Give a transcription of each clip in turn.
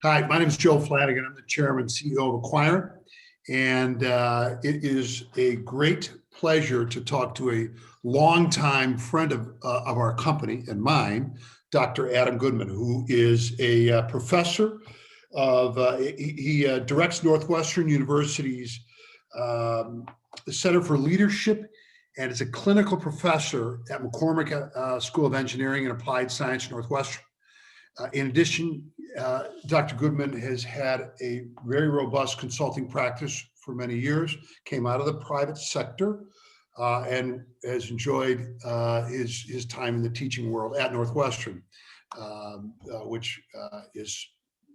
Hi, my name is Joe Flanagan. I'm the chairman and CEO of Acquirent, and it is a great pleasure to talk to a longtime friend of our company and mine, Dr. Adam Goodman, who is a professor of, he directs Northwestern University's Center for Leadership, and is a clinical professor at McCormick School of Engineering and Applied Science, Northwestern. In addition, Dr. Goodman has had a very robust consulting practice for many years, came out of the private sector, and has enjoyed his time in the teaching world at Northwestern, which is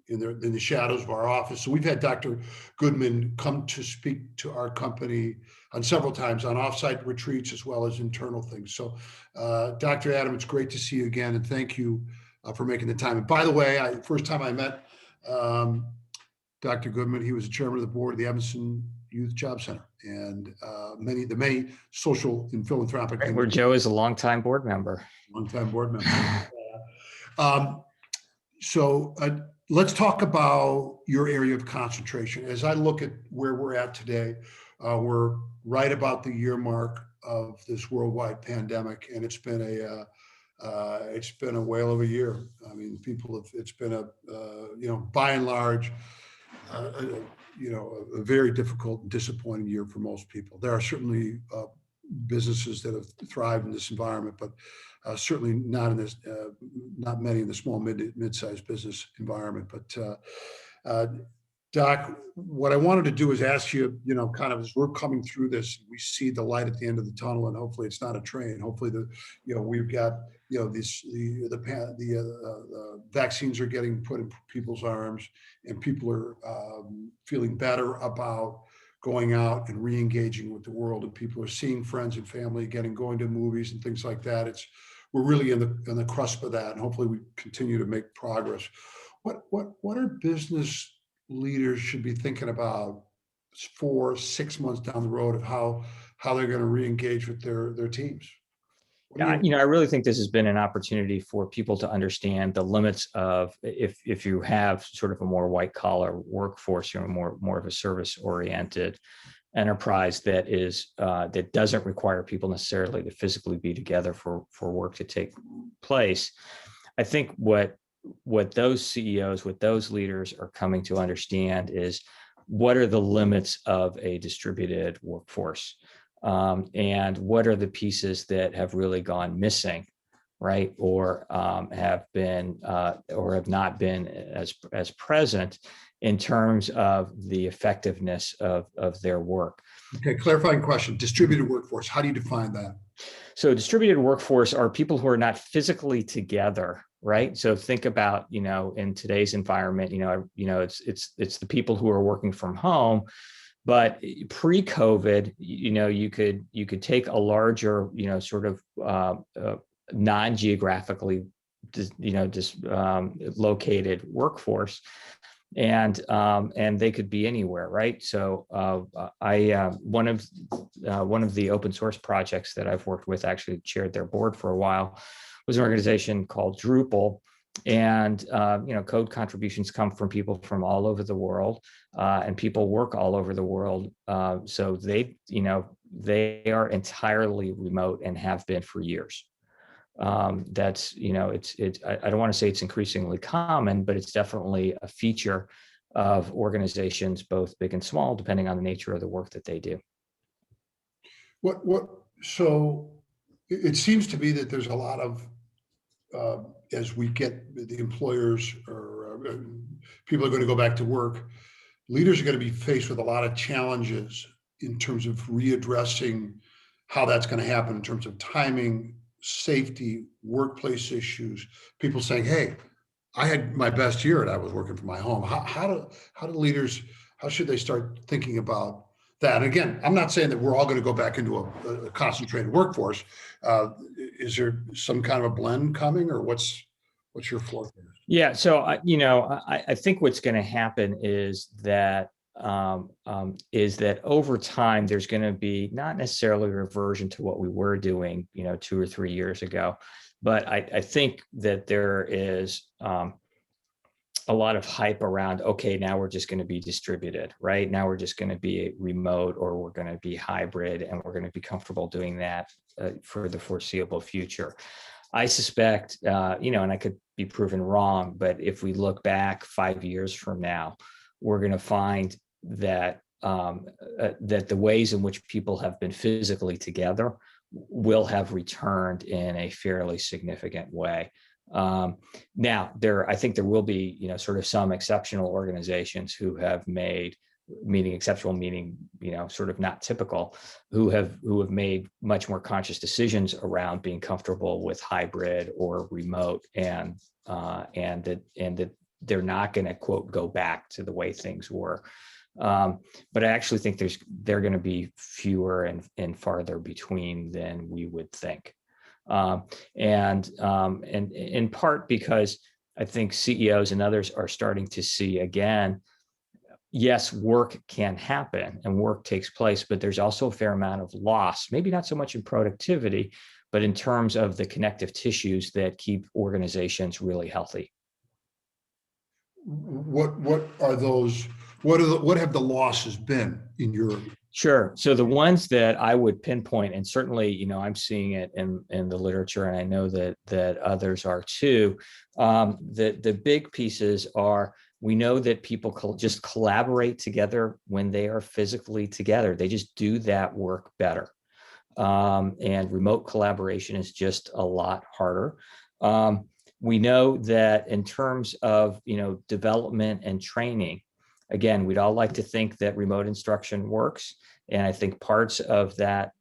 in the shadows of our office. So we've had Dr. Goodman come to speak to our company on several times on offsite retreats as well as internal things. So Dr. Adam, it's great to see you again, and thank you for making the time. And by the way, first time I met Dr. Goodman, he was the chairman of the board of the Evanston Youth Job Center, and many social and philanthropic right, things. where Joe is a longtime board member. Longtime board member. So let's talk about your area of concentration. As I look at where we're at today, we're right about the year mark of this worldwide pandemic, and it's been a whale of a year. I mean, it's been by and large, a very difficult and disappointing year for most people. There are certainly businesses that have thrived in this environment, but certainly not many in the small mid-sized business environment. But Doc, what I wanted to do is ask you, kind of as we're coming through this, we see the light at the end of the tunnel, and hopefully it's not a train. Hopefully we've got, the vaccines are getting put in people's arms, and people are feeling better about going out and re-engaging with the world, and people are seeing friends and family again and going to movies and things like that. We're really in the cusp of that, and hopefully we continue to make progress. What are business leaders should be thinking about 4-6 months down the road of how they're going to re-engage with their teams? I really think this has been an opportunity for people to understand the limits of if you have sort of a more white collar workforce, more of a service oriented enterprise that doesn't require people necessarily to physically be together for work to take place. I think what those CEOs, what those leaders are coming to understand is what are the limits of a distributed workforce. And what are the pieces that have really gone missing, right? Or have not been as present in terms of the effectiveness of their work. Okay, clarifying question, distributed workforce, how do you define that? So distributed workforce are people who are not physically together, right? So think about, in today's environment, it's the people who are working from home. But pre-COVID, you could take a larger, sort of non-geographically, located workforce, and they could be anywhere, right? So one of the open source projects that I've worked with, actually chaired their board for a while, was an organization called Drupal. And code contributions come from people from all over the world, and people work all over the world. So they are entirely remote and have been for years. That's I don't want to say it's increasingly common, but it's definitely a feature of organizations, both big and small, depending on the nature of the work that they do. So it seems to be that there's a lot of as we get the employers or people are going to go back to work, leaders are going to be faced with a lot of challenges in terms of readdressing how that's going to happen in terms of timing, safety, workplace issues. People saying, "Hey, I had my best year and I was working from my home." How do leaders? How should they start thinking about that? And again, I'm not saying that we're all going to go back into a concentrated workforce. Is there some kind of a blend coming, or what's your forecast? Yeah, so I think what's going to happen is that over time there's going to be not necessarily a reversion to what we were doing, 2 or 3 years ago, but I think that there is a lot of hype around, okay, now we're just going to be distributed, right? Now we're just going to be remote, or we're going to be hybrid, and we're going to be comfortable doing that for the foreseeable future. I suspect, and I could be proven wrong, but if we look back 5 years from now, we're going to find that that the ways in which people have been physically together will have returned in a fairly significant way. Now, I think there will be, sort of some exceptional organizations who have made, meaning exceptional, meaning, sort of not typical, who have made much more conscious decisions around being comfortable with hybrid or remote, and that they're not going to, quote, go back to the way things were. But I actually think they're going to be fewer and farther between than we would think. And in part because I think CEOs and others are starting to see, again, yes, work can happen and work takes place, but there's also a fair amount of loss, maybe not so much in productivity, but in terms of the connective tissues that keep organizations really healthy. What are those? What have the losses been in your? Sure. So the ones that I would pinpoint, and certainly, I'm seeing it in the literature, and I know that others are too. The big pieces are, we know that people just collaborate together when they are physically together. They just do that work better. And remote collaboration is just a lot harder. We know that in terms of, development and training, again, we'd all like to think that remote instruction works. And I think parts of that,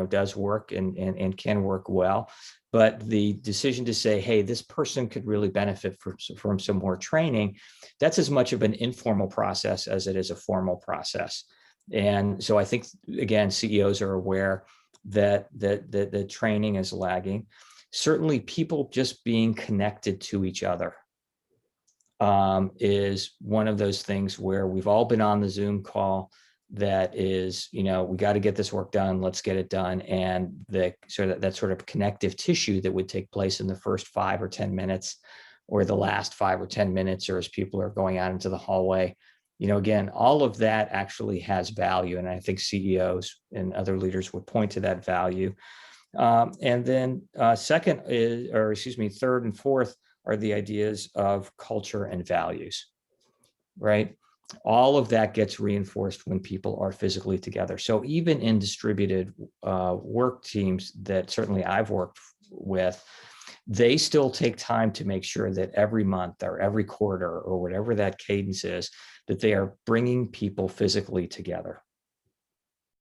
does work and can work well. But the decision to say, hey, this person could really benefit from some more training, that's as much of an informal process as it is a formal process. And so I think, again, CEOs are aware that the training is lagging. Certainly, people just being connected to each other is one of those things where we've all been on the Zoom call that is, we got to get this work done, let's get it done. And that sort of connective tissue that would take place in the first 5 or 10 minutes, or the last 5 or 10 minutes, or as people are going out into the hallway, again, all of that actually has value. And I think CEOs and other leaders would point to that value. And then third and fourth are the ideas of culture and values, right? All of that gets reinforced when people are physically together. So even in distributed work teams that certainly I've worked with, they still take time to make sure that every month or every quarter or whatever that cadence is, that they are bringing people physically together.